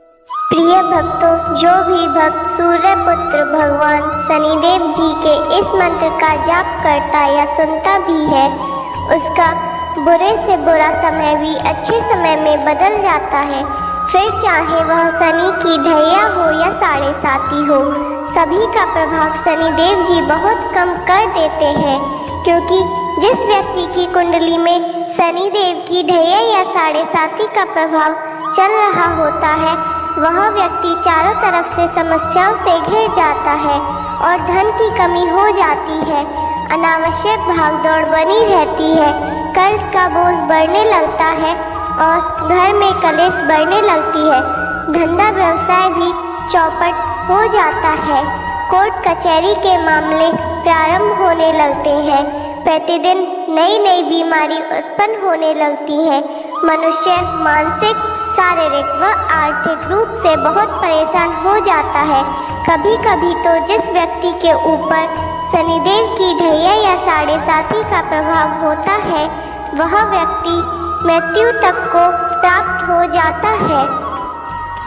प्रिय भक्तों, जो भी भक्त सूर्य पुत्र भगवान शनिदेव जी के इस मंत्र का जाप करता या सुनता भी है, उसका बुरे से बुरा समय भी अच्छे समय में बदल जाता है। फिर चाहे वह शनि की ढैया हो या साढ़े साती हो, सभी का प्रभाव शनिदेव जी बहुत कम कर देते हैं। क्योंकि जिस व्यक्ति की कुंडली में शनिदेव की ढैया या साढ़े साती का प्रभाव चल रहा होता है, वह व्यक्ति चारों तरफ से समस्याओं से घिर जाता है और धन की कमी हो जाती है। अनावश्यक भागदौड़ बनी रहती है, कर्ज का बोझ बढ़ने लगता है और घर में कलेश बढ़ने लगती है। धंधा व्यवसाय भी चौपट हो जाता है। कोर्ट कचहरी के मामले प्रारंभ होने लगते हैं। प्रतिदिन नई नई बीमारी उत्पन्न होने लगती है। मनुष्य मानसिक, शारीरिक व आर्थिक रूप से बहुत परेशान हो जाता है। कभी कभी तो जिस व्यक्ति के ऊपर शनिदेव की ढैया या साढ़े साती का प्रभाव होता है, वह व्यक्ति मृत्यु तक को प्राप्त हो जाता है।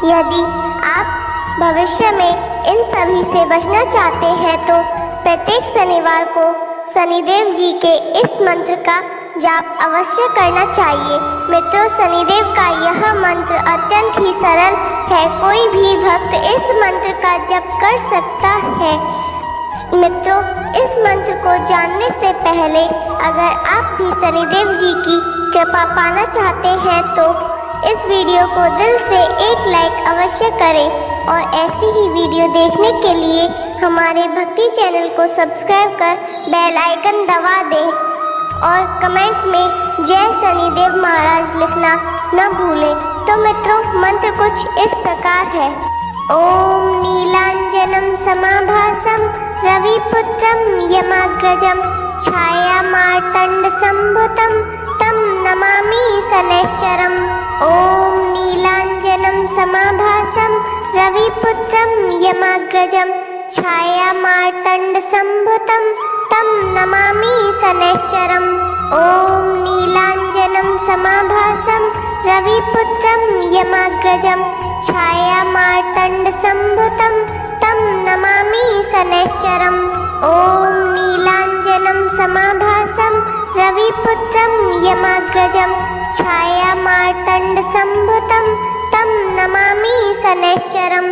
यदि आप भविष्य में इन सभी से बचना चाहते हैं तो प्रत्येक शनिवार को शनिदेव जी के इस मंत्र का जाप अवश्य करना चाहिए। मित्रों, शनिदेव का यह मंत्र अत्यंत ही सरल है। कोई भी भक्त इस मंत्र का जप कर सकता है। मित्रों, इस मंत्र को जानने से पहले अगर आप भी शनिदेव जी की कृपा पाना चाहते हैं तो इस वीडियो को दिल से एक लाइक अवश्य करें और ऐसी ही वीडियो देखने के लिए हमारे भक्ति चैनल को सब्सक्राइब कर बेल आइकन दबा दें और कमेंट में जय शनिदेव महाराज लिखना न भूलें। तो मित्रों, मंत्र कुछ इस प्रकार है। ओम नीलांजनम समाभासम रविपुत्रम यमाग्रजम छाया मार्तंड संभुतम तम नमामि शनैश्चरम। ओम नीलांजनम समाभासम रविपुत्रम यमाग्रजम छाया मार्तंड संभुतम तम नमामि शनैश्चरम। ओम नीलांजनम समाभासम रविपुत्रम यमाग्रजम छाया मार्तंड संभुतम तम नमामि शनैश्चरम। ओम नीलांजनम समाभासम रविपुत्रम यमाग्रजम छाया मार्तंड संभुतम तम नमामि शनैश्चरम।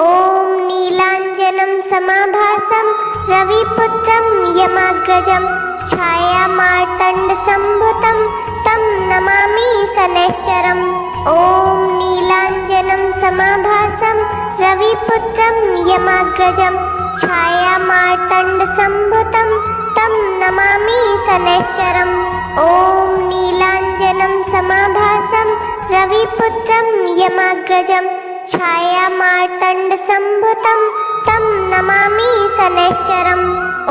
ओम नीलांजनम समाभासम रविपुत्रम यमाग्रजम छाया मार्तंड संभुतम तम नमामि शनैश्चरम। ओम नीलांजनम समाभासम रविपुत्रम यमाग्रजम छाया मार्तंड संभुतम तम नमामि शनैश्चरम। ओम नीलांजनम समाभासम रविपुत्रम यमाग्रजम छाया मार्तंड संभुतम तम नमामि शनैश्चरम।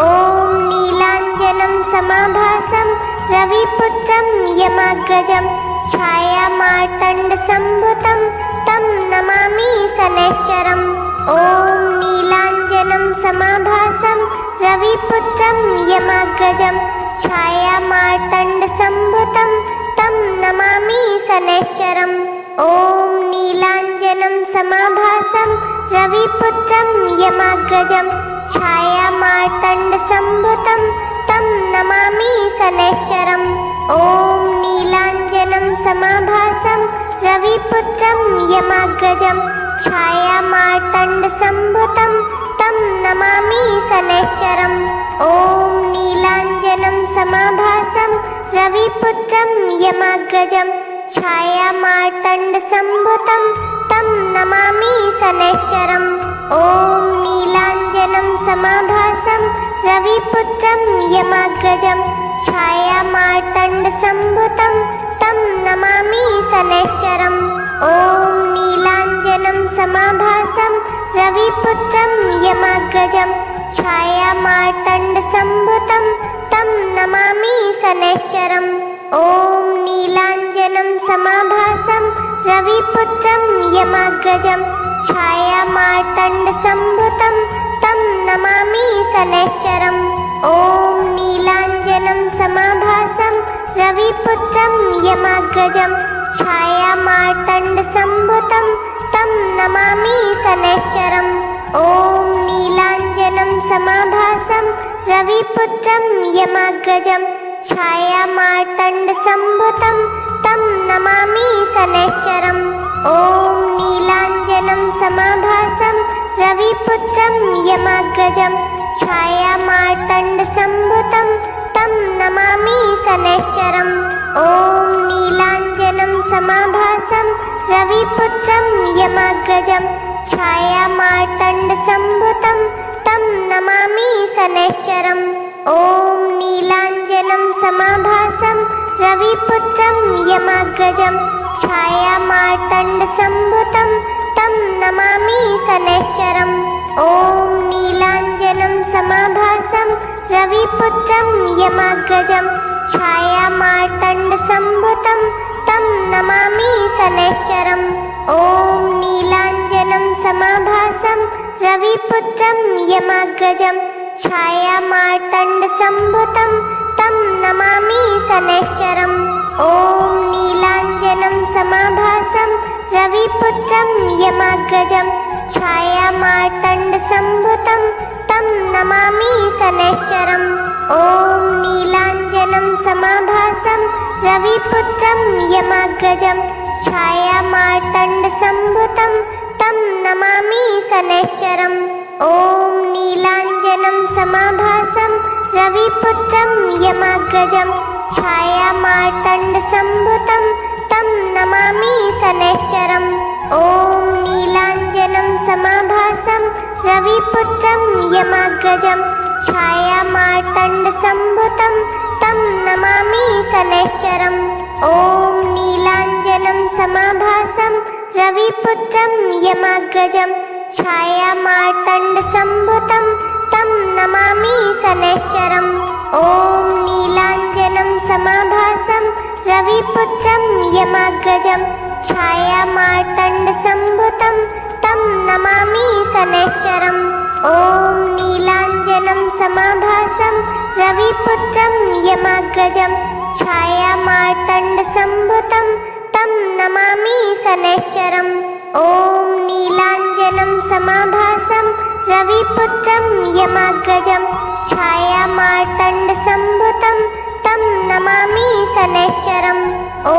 ओम नीलांजनम समाभासम रविपुत्रम यमाग्रजम छाया मार्तंड संभुतम तम नमामि शनैश्चरम। ओम नीलांजनम समाभासम रविपुत्रम यमाग्रजम छाया मार्तंड संभुतम तम नमामि शनैश्चरम। ओम नीलांजनम समाभासम रविपुत्रम यमाग्रजम छाया मार्तंड संभुतम तम नमामि शनैश्चरम। ओम नीलांजनम समाभासम रविपुत्रम यमाग्रजम छाया मार्तंड संभुतम तम नमामि शनैश्चरम। ओम नीलांजनम समाभासम रविपुत्रम यमाग्रजम छाया मार्तंड संभुतम तम नमामि शनैश्चरम। ओम नीलांजनम समाभासम रविपुत्रम यमाग्रजम छाया मार्तंड संभुतम तम नमामि शनैश्चरम। ओम नीलांजनम समाभासम रविपुत्रम यमाग्रजम छाया मार्तंड संभुतम तम नमामि शनैश्चरम। ओम नीलांजनम समाभासम रविपुत्रम यमाग्रजम छाया मार्तंड संभुतम तम नमामि शनैश्चरम। ओम नीलांजनम समाभासम रविपुत्रम यमाग्रजम छाया मार्तंड संभुतम तम शनैश्चरम्। ॐ नीलाञ्जनं समाभासं रविपुत्रं यमाग्रजं छायामार्तण्डसम्भुतं तं नमामि शनैश्चरम्। ॐ नीलाञ्जनं समाभासं रविपुत्रं यमाग्रजं छायामार्तण्डसम्भुतं तं नमामि शनैश्चरम्। ॐ नीलाञ्जनं समाभासं रविपुत्रं यमाग्रजं छायामार्तण्डसम्भुतं तं नमामि शनैश्चरम्। ॐ नीलाञ्जनं समाभासं रविपुत्रं यमाग्रजं छायामार्तण्डसम्भुतं तं नमामि शनैश्चरम्। ॐ नीलाञ्जनं समाभासं रविपुत्रं यमाग्रजं छायामार्तण्डसम्भुतं तं नमामि शनैश्चरम्। ॐ नीलाञ्जनं समाभासं रविपुत्रं यमाग्रजं छायामार्तण्डसम्भुतं तं नमामि शनैश्चरम्। ॐ नीलाञ्जनं समाभासं रविपुत्रं यमाग्रजं छायामार्तण्डसम्भुतं तं नमामि शनैश्चरम्। ॐ नीलाञ्जनं समाभासं रविपुत्रं यमाग्रजं छायामार्तण्डसम्भुतं तं नमामि शनैश्चरम्। ॐ नीलाञ्जनं समाभासं रविपुत्रं यमाग्रजं छायामार्तण्डसम्भुतं तं नमामि शनैश्चरम्। ॐ नीलाञ्जनं समाभासं रविपुत्रं यमाग्रजं छायामार्तण्डसम्भुतं तं नमामि शनैश्चरम्। ॐ नीलाञ्जनं समाभासं रविपुत्रं यमाग्रजं छायामार्तण्डसम्भुतं तं नमामि शनैश्चरम्। ॐ नीलाञ्जनं समाभासं रविपुत्रं यमाग्रजं छायामार्तण्डसम्भुतं तं नमामि शनैश्चरम्। ॐ नीलाञ्जनं समाभासं रविपुत्रं यमाग्रजं छायामार्तण्डसम्भुतं तं नमामि शनैश्चरम्। ॐ नीलाञ्जनं समाभासं रविपुत्रं यमाग्रजं छायामार्तण्डसम्भुतं तं नमामि शनैश्चरम्। ॐ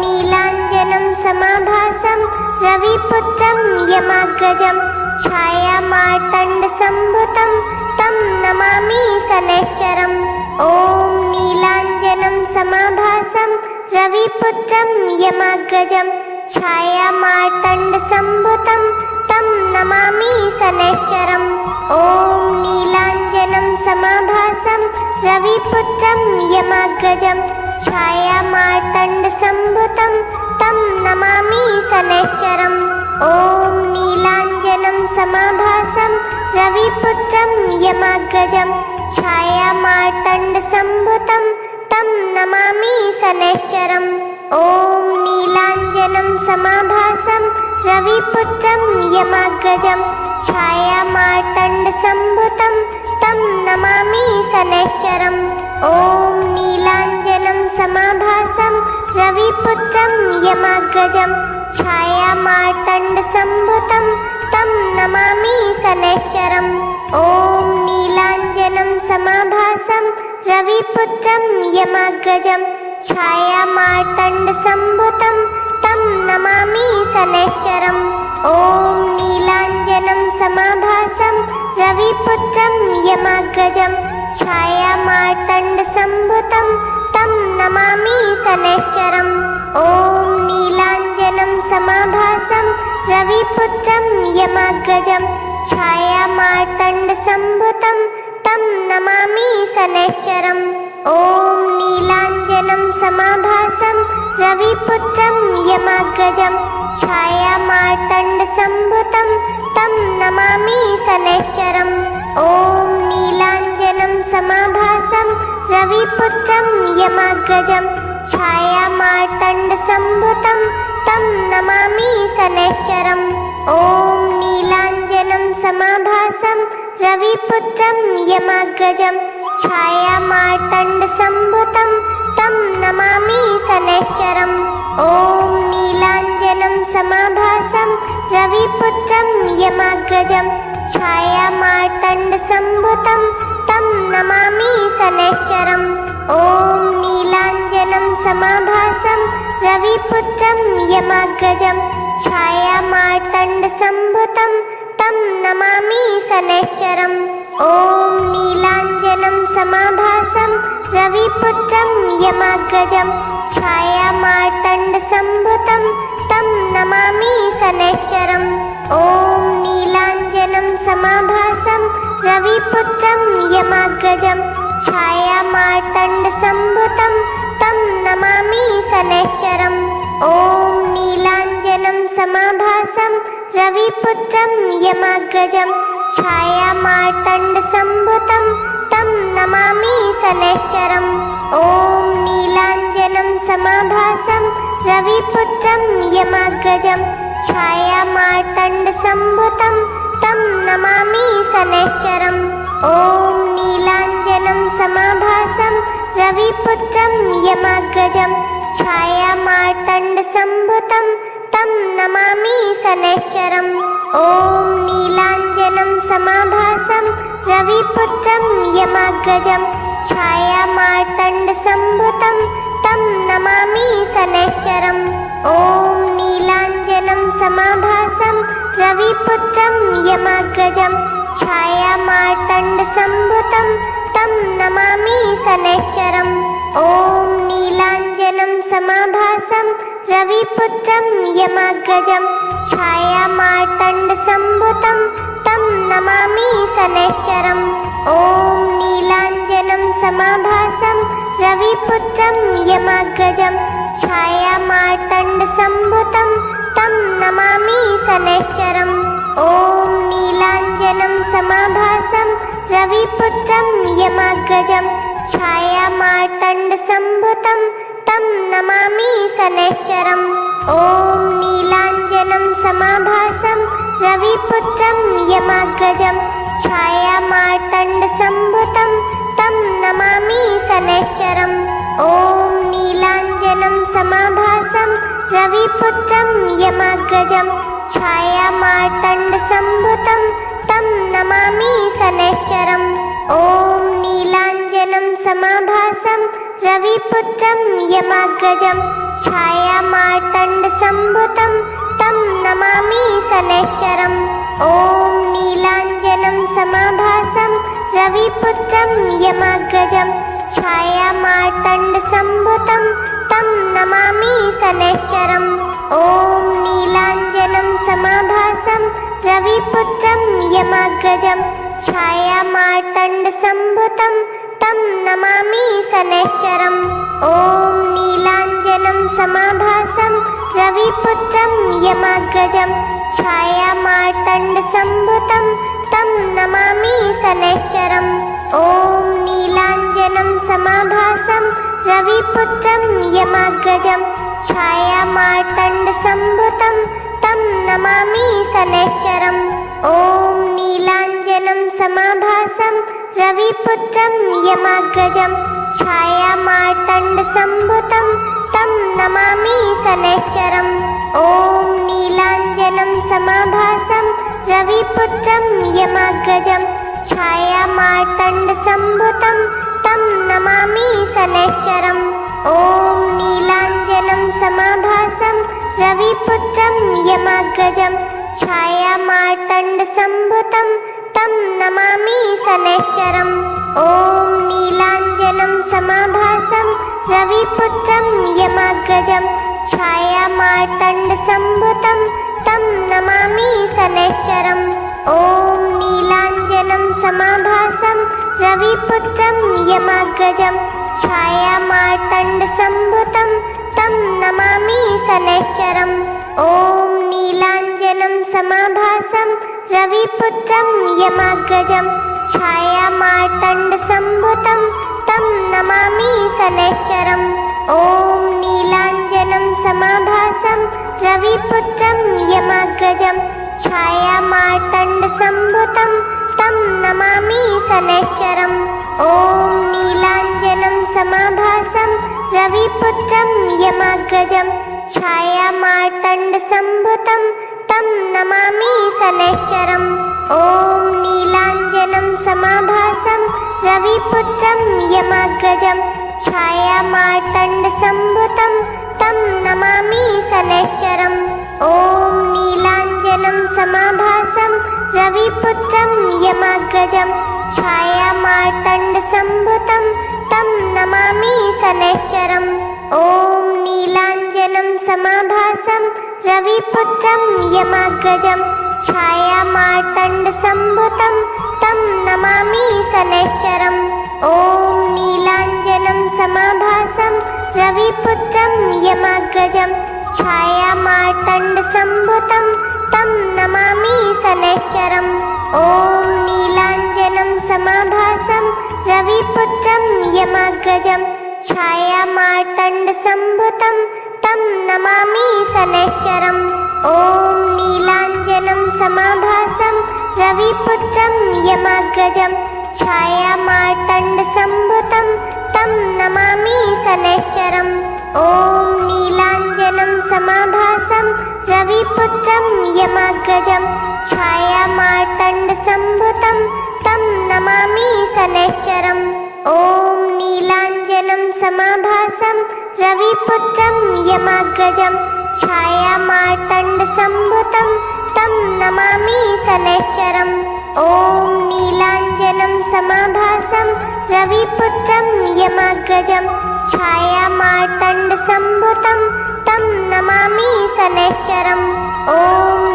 नीलाञ्जनं समाभासं रविपुत्रं यमाग्रजं छायामार्तण्डसम्भुतं तं नमामि शनैश्चरम्। ॐ नीलाञ्जनं समाभासं रविपुत्रं यमाग्रजं छायामार्तण्डसम्भुतं तं नमामि शनैश्चरम्। ॐ नीलाञ्जनं समाभासं रविपुत्रं यमाग्रजं छायामार्तण्डसम्भुतं तं नमामि शनैश्चरम्। ॐ नीलाञ्जनं समाभासं रविपुत्रं यमाग्रजं छायामार्तण्डसम्भुतं तं नमामि शनैश्चरम्। ॐ नीलाञ्जनं समाभासं रविपुत्रं यमाग्रजं छायामार्तण्डसम्भुतं तं नमामि शनैश्चरम्। ॐ नीलाञ्जनं समाभासं रविपुत्रं यमाग्रजं छायामार्तण्डसम्भुतं तं नमामि शनैश्चरम्। ॐ नीलाञ्जनं समाभासं रविपुत्रं यमाग्रजं छायामार्तण्डसम्भुतं तं नमामि शनैश्चरम्। ॐ नीलाञ्जनं समाभासं रविपुत्रं यमाग्रजं छायामार्तण्डसम्भुतं तं नमामि शनैश्चरम्। ॐ नीलाञ्जनं समाभासं रविपुत्रं यमाग्रजं छायामार्तण्डसम्भुतं तं नमामि शनैश्चरम्। ॐ नीलाञ्जनं समाभासं रविपुत्रं यमाग्रजं छायामार्तण्डसम्भुतं तं नमामि शनैश्चरम्। ॐ नीलाञ्जनं समाभासं रविपुत्रं यमाग्रजं छायामार्तण्डसम्भुतं तं नमामि शनैश्चरम्। ॐ नीलाञ्जनं समाभासं रविपुत्रं यमाग्रजं छायामार्तण्डसम्भुतं तं नमामि शनैश्चरम्। ॐ नीलाञ्जनं समाभासं रविपुत्रं यमाग्रजं छायामार्तण्डसम्भुतं तं नमामि शनैश्चरम् ॐ नीलाञ्जनं समाभासं रविपुत्रं यमाग्रजं छायामार्तण्डसम्भुतं तं नमामि शनैश्चरम् ॐ नीलाञ्जनं समाभासं रविपुत्रं यमाग्रजं छायामार्तण्डसम्भुतं तं नमामि शनैश्चरम् ॐ नीलाञ्जनं समाभासं रविपुत्रं यमाग्रजं छायामार्तण्डसम्भुतं तं नमामि शनैश्चरम् ॐ नीलाञ्जनं समाभासं रविपुत्रं यमाग्रजं छायामार्तण्डसम्भुतं तं नमामि शनैश्चरम् ॐ नीलाञ्जनं समाभासं रविपुत्रं यमाग्रजं छायामार्तण्डसम्भुतं तं नमामि शनैश्चरम् ॐ नीलाञ्जनं समाभासं रविपुत्रं यमाग्रजं छायामार्तण्डसम्भुतं तं नमामि शनैश्चरम् ॐ नीलाञ्जनं समाभासं रविपुत्रं यमाग्रजं छायामार्तण्डसम्भुतं तं नमामि शनैश्चरम् ॐ नीलाञ्जनं समाभासं रविपुत्रं यमाग्रजं छायामार्तण्डसम्भुतं तं नमामि शनैश्चरम् ॐ नीलाञ्जनं समाभासं रविपुत्रं यमाग्रजं छायामार्तण्डसम्भुतं तं नमामि शनैश्चरम् ॐ नीलाञ्जनं समाभासं रविपुत्रं यमाग्रजं छायामार्तण्डसम्भुतं तं नमामि शनैश्चरम् ॐ नीलाञ्जनं समाभासं रविपुत्रं यमाग्रजं छायामार्तण्डसम्भुतं तं नमामि शनैश्चरम् ॐ नीलाञ्जनं समाभासं रविपुत्रं यमाग्रजं छायामार्तण्डसम्भुतं तं नमामि शनैश्चरम् ॐ नीलाञ्जनं समाभासं रविपुत्रं यमाग्रजं छायामार्तण्डसम्भुतं तं नमामि शनैश्चरम् ॐ नीलाञ्जनं समाभासं रविपुत्रं यमाग्रजं छायामार्तण्डसम्भुतं तं नमामि शनैश्चरम् ॐ नीलाञ्जनं समाभासं रविपुत्रं यमाग्रजं छायामार्तण्डसम्भुतं तं नमामि शनैश्चरम् ॐ नीलाञ्जनं समाभासं रविपुत्रं यमाग्रजं छायामार्तण्डसम्भुतं तं नमामि शनैश्चरम् ॐ नीलाञ्जनं समाभासं रविपुत्रं यमाग्रजं छायामार्तण्डसम्भुतं तं नमामि शनैश्चरम् ॐ नीलाञ्जनं समाभासं रविपुत्रं यमाग्रजं छायामार्तण्डसम्भुतं तं नमामि शनैश्चरम् ॐ नीलाञ्जनं समाभासं रविपुत्रं यमाग्रजं छायामार्तण्डसम्भुतं तं नमामि शनैश्चरम् ॐ नीलाञ्जनं समाभासं रविपुत्रं यमाग्रजं छायामार्तण्डसम्भुतं तं नमामि शनैश्चरम् ॐ नीलाञ्जनं समाभासं रविपुत्रं यमाग्रजं छायामार्तण्डसम्भुतं तं नमामि शनैश्चरम् ॐ नीलाञ्जनं समाभासं रविपुत्रं यमाग्रजं छायामार्तण्डसम्भुतं तं नमामि शनैश्चरम् ॐ नीलाञ्जनं समाभासं रविपुत्रं यमाग्रजं छायामार्तण्डसम्भुतं तं नमामि शनैश्चरम् ॐ नीलाञ्जनं समाभासं रविपुत्रं यमाग्रजं छायामार्तण्डसम्भुतं तं नमामि शनैश्चरम् ॐ नीलाञ्जनं समाभासं रविपुत्रं यमाग्रजं छायामार्तण्डसम्भुतं तं नमामि शनैश्चरम् ॐ नीलाञ्जनं समाभासं रविपुत्रं यमाग्रजं छायामार्तण्डसम्भुतं तं नमामि शनैश्चरम्। ॐ नीलाञ्जनं समाभासं रविपुत्रं यमाग्रजं छायामार्तण्डसम्भुतं तं नमामि शनैश्चरम्। ॐ नीलाञ्जनं समाभासं रविपुत्रं यमाग्रजं छायामार्तण्डसम्भुतं तं नमामि शनैश्चरम्। ॐ नीलाञ्जनं समाभासं रविपुत्रं यमाग्रजं छायामार्तण्डसम्भुतं तं नमामि शनैश्चरम्। ॐ नीलाञ्जनं समाभासं रविपुत्रं यमाग्रजं छायामार्तण्डसम्भुतं तं नमामि शनैश्चरम्। ॐ नीलाञ्जनं समाभासं रविपुत्रं यमाग्रजं छायामार्तण्डसम्भुतं तं नमामि शनैश्चरम्। ॐ नीलाञ्जनं समाभासं रविपुत्रं यमाग्रजं छायामार्तण्डसम्भुतं तं नमामि शनैश्चरम्। ॐ नीलाञ्जनं समाभासं रविपुत्रं यमाग्रजं छायामार्तण्डसम्भुतं तं नमामि शनैश्चरम्। ॐ नीलाञ्जनं समाभासं रविपुत्रं यमाग्रजं छायामार्तण्डसम्भुतं तं नमामि शनैश्चरम्। ॐ नीलाञ्जनं समाभासं रविपुत्रं यमाग्रजं छायामार्तण्डसम्भुतं तं नमामि शनैश्चरम्। ॐ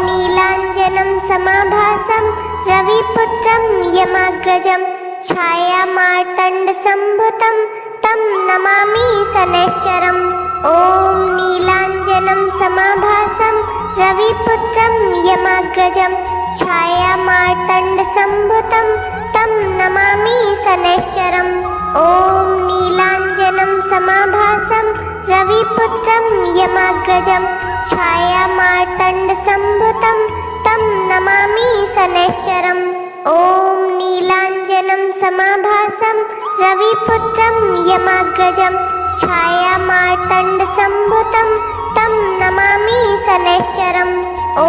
नीलाञ्जनं समाभासं रविपुत्रं यमाग्रजं छायामार्तण्डसम्भुतं तं नमामि शनैश्चरम्। ॐ नीलाञ्जनं समाभासं रविपुत्रं यमाग्रजं छायामार्तण्डसम्भुतं तं नमामि शनैश्चरम्। ॐ नीलाञ्जनं समाभासं रविपुत्रं यमाग्रजं छायामार्तण्डसम्भुतं तं नमामि शनैश्चरम्। ॐ नीलाञ्जनं समाभासं रविपुत्रं यमाग्रजं छायामार्तण्डसम्भुतं तं नमामि शनैश्चरम्। ॐ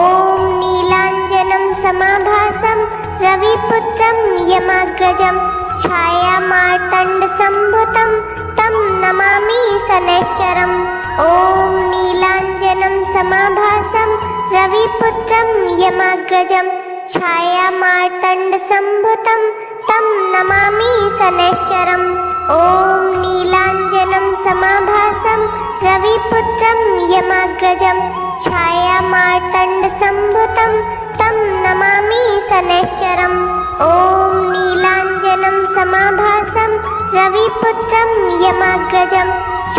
नीलाञ्जनं समाभासं रविपुत्रं यमाग्रजं छायामार्तण्डसम्भुतं तं नमामि शनैश्चरम्। ॐ नीलाञ्जनं समाभासं रविपुत्रं यमाग्रजं छायामार्तण्डसम्भुतं तं नमामि शनैश्चरम्। ॐ नीलाञ्जनं समाभासं रविपुत्रं यमाग्रजं छायामार्तण्डसम्भुतं तं नमामि शनैश्चरम्। ॐ नीलाञ्जनं समाभासं रविपुत्रं यमाग्रजं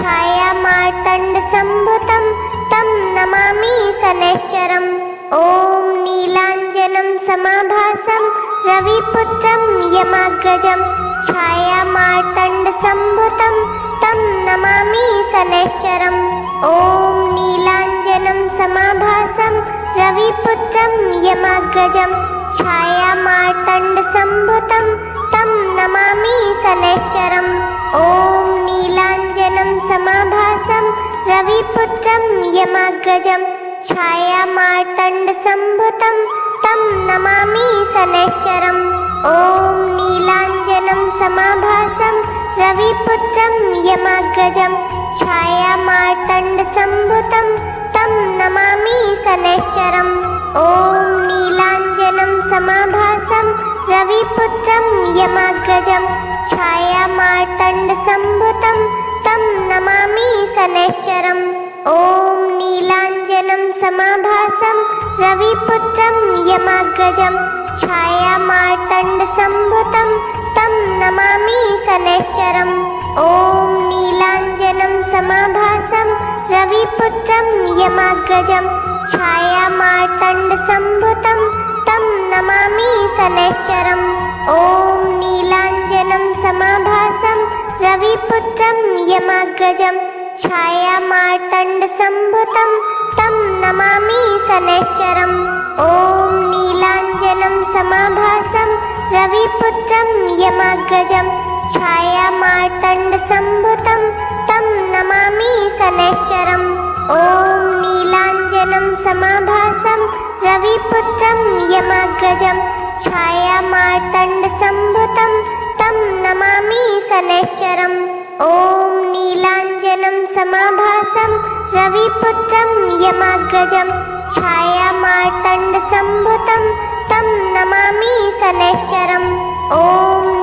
छायामार्तण्डसम्भुतं तं नमामि शनैश्चरम्। ॐ नीलाञ्जनं समाभासं रविपुत्रं यमाग्रजं छायामार्तण्डसम्भुतं तं नमामि शनैश्चरम्। ॐ नीलाञ्जनं समाभासं रविपुत्रं यमाग्रजं छायामार्तण्डसम्भुतं तं नमामि शनैश्चरम्। ॐ नीलाञ्जनं समाभासं रविपुत्रं यमाग्रजं छायामार्तण्डसम्भुतं तं नमामि शनैश्चरम्। ॐ नीलाञ्जनं समाभासं रविपुत्रं यमाग्रजं छायामार्तण्डसम्भुतं तं नमामि शनैश्चरम्। ॐ नीलाञ्जनं समाभासं रविपुत्रं यमाग्रजं छायामार्तण्डसम्भुतं तं नमामि शनैश्चरम्। ॐ नीलाञ्जनं समाभासं रविपुत्रं यमाग्रजं छायामार्तण्डसम्भुतं तं नमामि शनैश्चरम्। ॐ नीलाञ्जनं समाभासं रविपुत्रं यमाग्रजं छायामार्तण्डसम्भुतं तं नमामि शनैश्चरम्। ॐ नीलाञ्जनं समाभासं रविपुत्रं यमाग्रजं छायामार्तण्डसम्भुतं तं नमामि शनैश्चरम्। ॐ नीलाञ्जनं समाभासं रविपुत्रं यमाग्रजं छायामार्तण्डसम्भुतं तं नमामि शनैश्चरम्। ॐ नीलाञ्जनं समाभासं रविपुत्रं यमाग्रजं छायामार्तण्डसम्भुतं तं नमामि शनैश्चरम् ॐ नीलाञ्जनं समाभासं रविपुत्रं यमाग्रजं छायामार्तण्डसम्भुतं तं नमामि शनैश्चरम् ॐ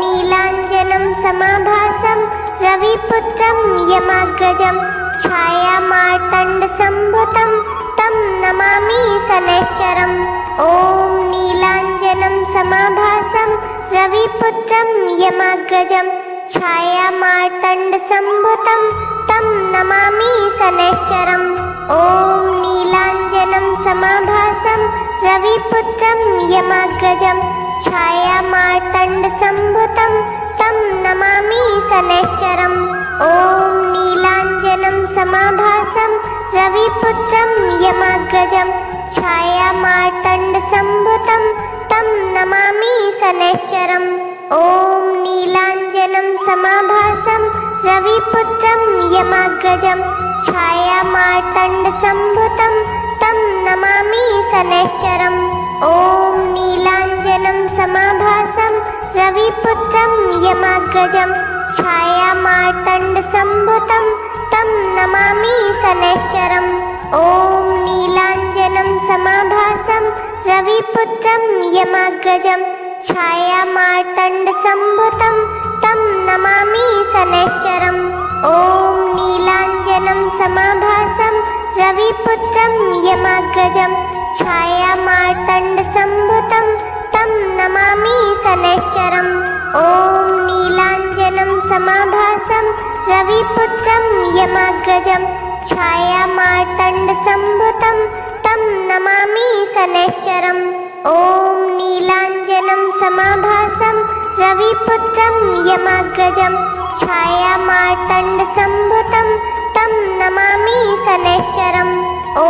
नीलाञ्जनं समाभासं रविपुत्रं यमाग्रजं छायामार्तण्डसम्भुतं तं नमामि शनैश्चरम् ॐ नीलाञ्जनं समाभासं रविपुत्रं यमाग्रजं छायामार्तण्डसम्भुतं तं नमामि शनैश्चरम् ॐ नीलाञ्जनं समाभासं रविपुत्रं यमाग्रजं छायामार्तण्डसम्भुतं तं नमामि शनैश्चरम् ॐ नीलाञ्जनं समाभासं रविपुत्रं यमाग्रजं छायामार्तण्डसम्भुतं तं नमामि शनैश्चरम् ॐ नीलाञ्जनं समाभासं रविपुत्रं यमाग्रजं छायामार्तण्डसम्भुतं तं नमामि शनैश्चरम् ॐ नीलाञ्जनं समाभासं रविपुत्रं यमाग्रजं छायामार्तण्डसम्भुतं तं नमामि शनैश्चरम् ॐ नीलाञ्जनं समाभासं रविपुत्रं यमाग्रजं छायामार्तण्डसम्भुतं तं नमामि शनैश्चरम् ॐ नीलाञ्जनं समाभासं रविपुत्रं यमाग्रजं छायामार्तण्डसम्भुतं तं नमामि शनैश्चरम् ॐ नीलाञ्जनं समाभासं रविपुत्रं यमाग्रजं छायामार्तण्डसम्भुतं तं नमामि शनैश्चरम् ॐ नीलाञ्जनं समाभासं रविपुत्रं यमाग्रजं छायामार्तण्डसम्भुतं तं नमामि शनैश्चरम् ॐ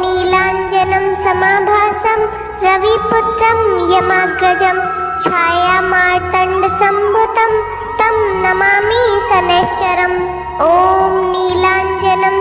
नीलाञ्जनं समाभासं रविपुत्रं यमाग्रजं छायामार्तण्डसम्भुतं तं नमामि शनैश्चरम् ॐ नीलाञ्जनं